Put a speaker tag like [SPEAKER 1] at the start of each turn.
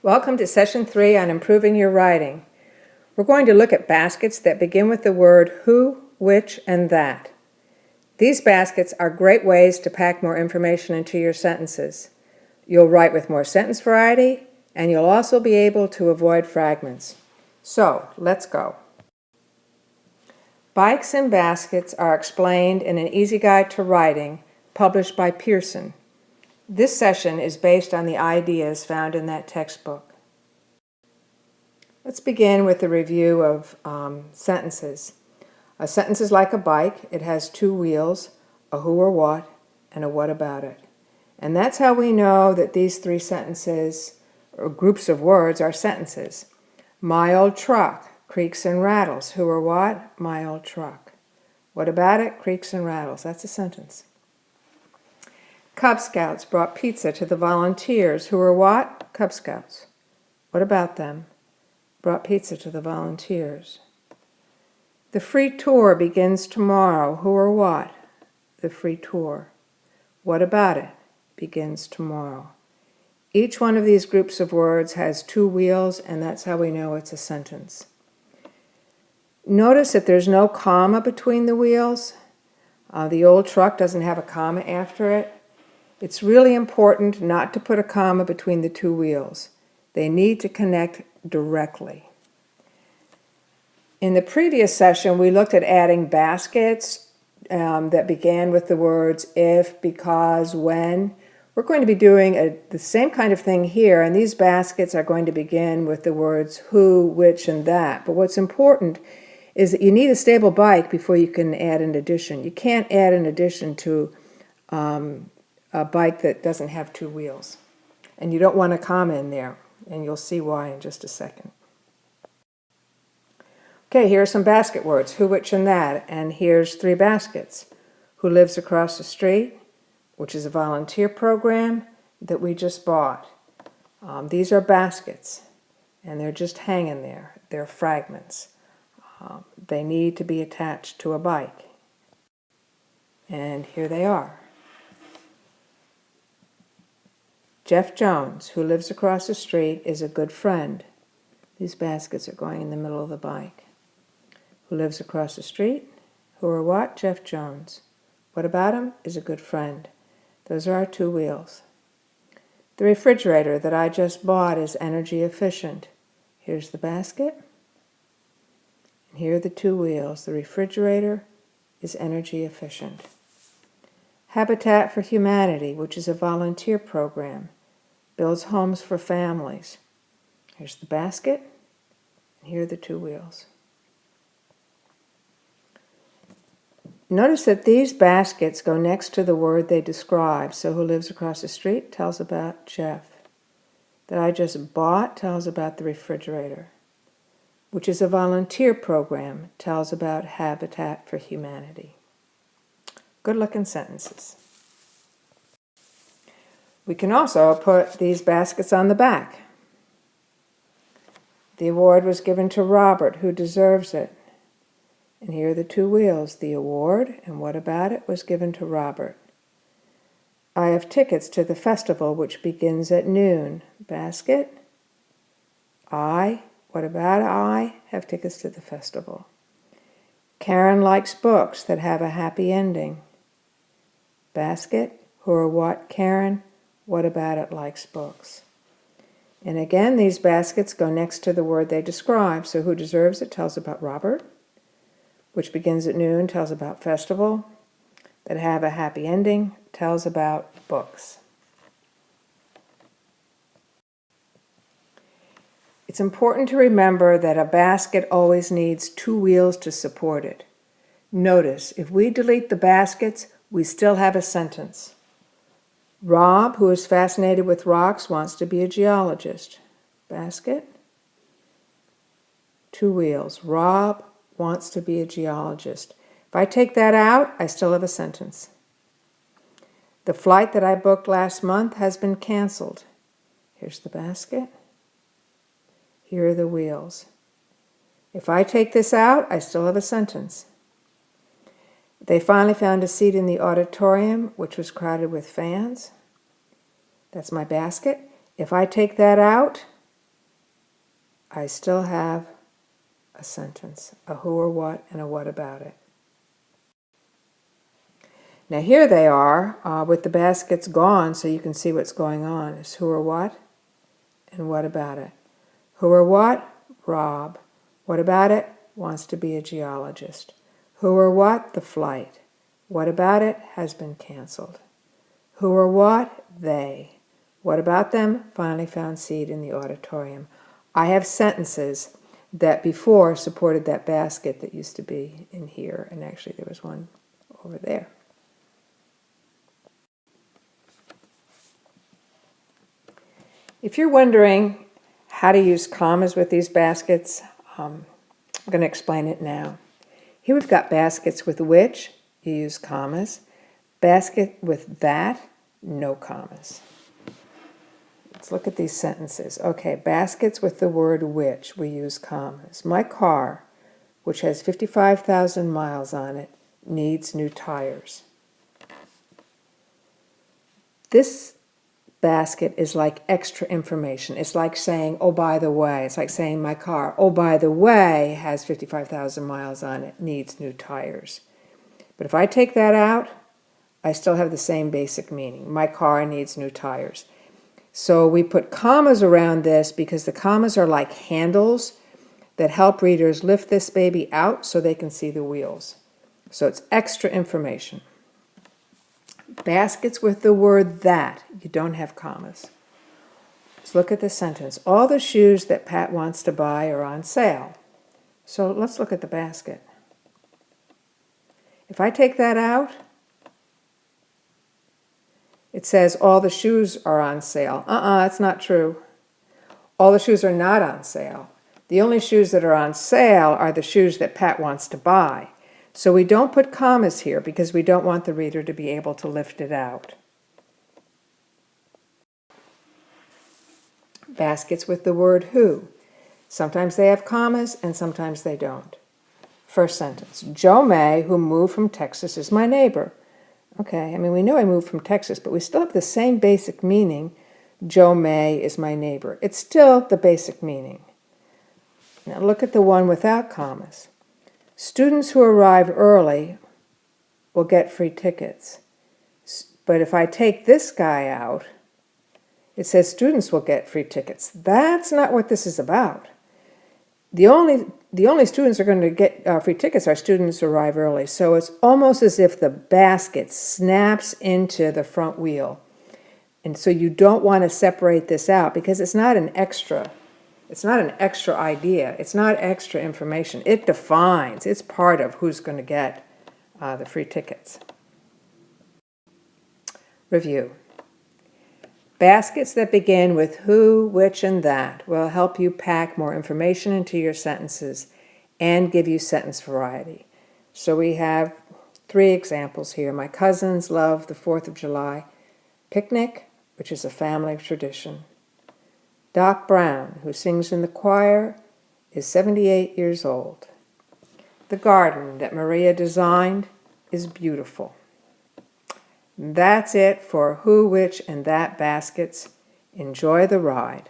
[SPEAKER 1] Welcome to Session 3 on Improving Your Writing. We're going to look at baskets that begin with the word who, which, and that. These baskets are great ways to pack more information into your sentences. You'll write with more sentence variety, and you'll also be able to avoid fragments. So, let's go. Bikes and baskets are explained in an easy guide to writing published by Pearson. This session is based on the ideas found in that textbook. Let's begin with a review of sentences. A sentence is like a bike. It has two wheels, a who or what, and a what about it. And that's how we know that these three sentences, or groups of words, are sentences. My old truck creaks and rattles. Who or what? My old truck. What about it? Creaks and rattles. That's a sentence. Cub Scouts brought pizza to the volunteers. Who or what? Cub Scouts. What about them? Brought pizza to the volunteers. The free tour begins tomorrow. Who or what? The free tour. What about it? Begins tomorrow. Each one of these groups of words has two wheels, and that's how we know it's a sentence. Notice that there's no comma between the wheels. The old truck doesn't have a comma after it. It's really important not to put a comma between the two wheels. They need to connect directly. In the previous session, we looked at adding baskets that began with the words if, because, when. We're going to be doing the same kind of thing here, and these baskets are going to begin with the words who, which, and that. But what's important is that you need a stable bike before you can add an addition. You can't add an addition to a bike that doesn't have two wheels. And you don't want a comma in there, and you'll see why in just a second. Okay, here are some basket words, who, which, and that, and here's three baskets. Who lives across the street, which is a volunteer program that we just bought. These are baskets, and they're just hanging there. They're fragments. They need to be attached to a bike. And here they are. Jeff Jones, who lives across the street, is a good friend. These baskets are going in the middle of the bike. Who lives across the street? Who or what? Jeff Jones. What about him? Is a good friend. Those are our two wheels. The refrigerator that I just bought is energy efficient. Here's the basket. And here are the two wheels. The refrigerator is energy efficient. Habitat for Humanity, which is a volunteer program, builds homes for families. Here's the basket, and here are the two wheels. Notice that these baskets go next to the word they describe. So who lives across the street tells about Jeff. That I just bought tells about the refrigerator, which is a volunteer program, tells about Habitat for Humanity. Good-looking sentences. We can also put these baskets on the back. The award was given to Robert, who deserves it. And here are the two wheels. The award, and what about it, was given to Robert. I have tickets to the festival, which begins at noon. Basket. What about I have tickets to the festival. Karen likes books that have a happy ending. Basket. Who or what? Karen. What about it likes books. And again, these baskets go next to the word they describe. So who deserves it tells about Robert, which begins at noon tells about festival, that have a happy ending tells about books. It's important to remember that a basket always needs two wheels to support it. Notice, if we delete the baskets, we still have a sentence. Rob, who is fascinated with rocks, wants to be a geologist. Basket. Two wheels. Rob wants to be a geologist. If I take that out, I still have a sentence. The flight that I booked last month has been canceled. Here's the basket. Here are the wheels. If I take this out, I still have a sentence. They finally found a seat in the auditorium, which was crowded with fans. That's my basket. If I take that out, I still have a sentence, a who or what and a what about it. Now here they are with the baskets gone so you can see what's going on. It's who or what and what about it. Who or what? Rob. What about it? Wants to be a geologist. Who or what? The flight. What about it? Has been canceled. Who or what? They. What about them? Finally found seat in the auditorium. I have sentences that before supported that basket that used to be in here, and actually there was one over there. If you're wondering how to use commas with these baskets, I'm going to explain it now. Here we've got baskets with which, you use commas. Basket with that, no commas. Let's look at these sentences. Okay, baskets with the word which, we use commas. My car, which has 55,000 miles on it, needs new tires. This basket is like extra information. It's like saying, oh, by the way. It's like saying my car, oh, by the way, has 55,000 miles on it, needs new tires. But if I take that out, I still have the same basic meaning. My car needs new tires. So we put commas around this because the commas are like handles that help readers lift this baby out so they can see the wheels. So it's extra information. Baskets with the word that, you don't have commas. Let's look at the sentence. All the shoes that Pat wants to buy are on sale. So let's look at the basket. If I take that out, it says all the shoes are on sale. That's not true. All the shoes are not on sale. The only shoes that are on sale are the shoes that Pat wants to buy. So we don't put commas here because we don't want the reader to be able to lift it out. Baskets with the word who. Sometimes they have commas and sometimes they don't. First sentence. Joe May, who moved from Texas, is my neighbor. Okay, I mean, we know I moved from Texas, but we still have the same basic meaning. Joe May is my neighbor. It's still the basic meaning. Now look at the one without commas. Students who arrive early will get free tickets. But if I take this guy out, it says students will get free tickets. That's not what this is about. The only students who are going to get free tickets are students who arrive early. So it's almost as if the basket snaps into the front wheel. And so you don't want to separate this out because it's not an extra. It's not an extra idea. It's not extra information. It defines. It's part of who's going to get the free tickets. Review. Baskets that begin with who, which, and that will help you pack more information into your sentences and give you sentence variety. So we have 3 examples here. My cousins love the 4th of July picnic, which is a family tradition. Doc Brown, who sings in the choir, is 78 years old. The garden that Maria designed is beautiful. That's it for who, which, and that baskets. Enjoy the ride.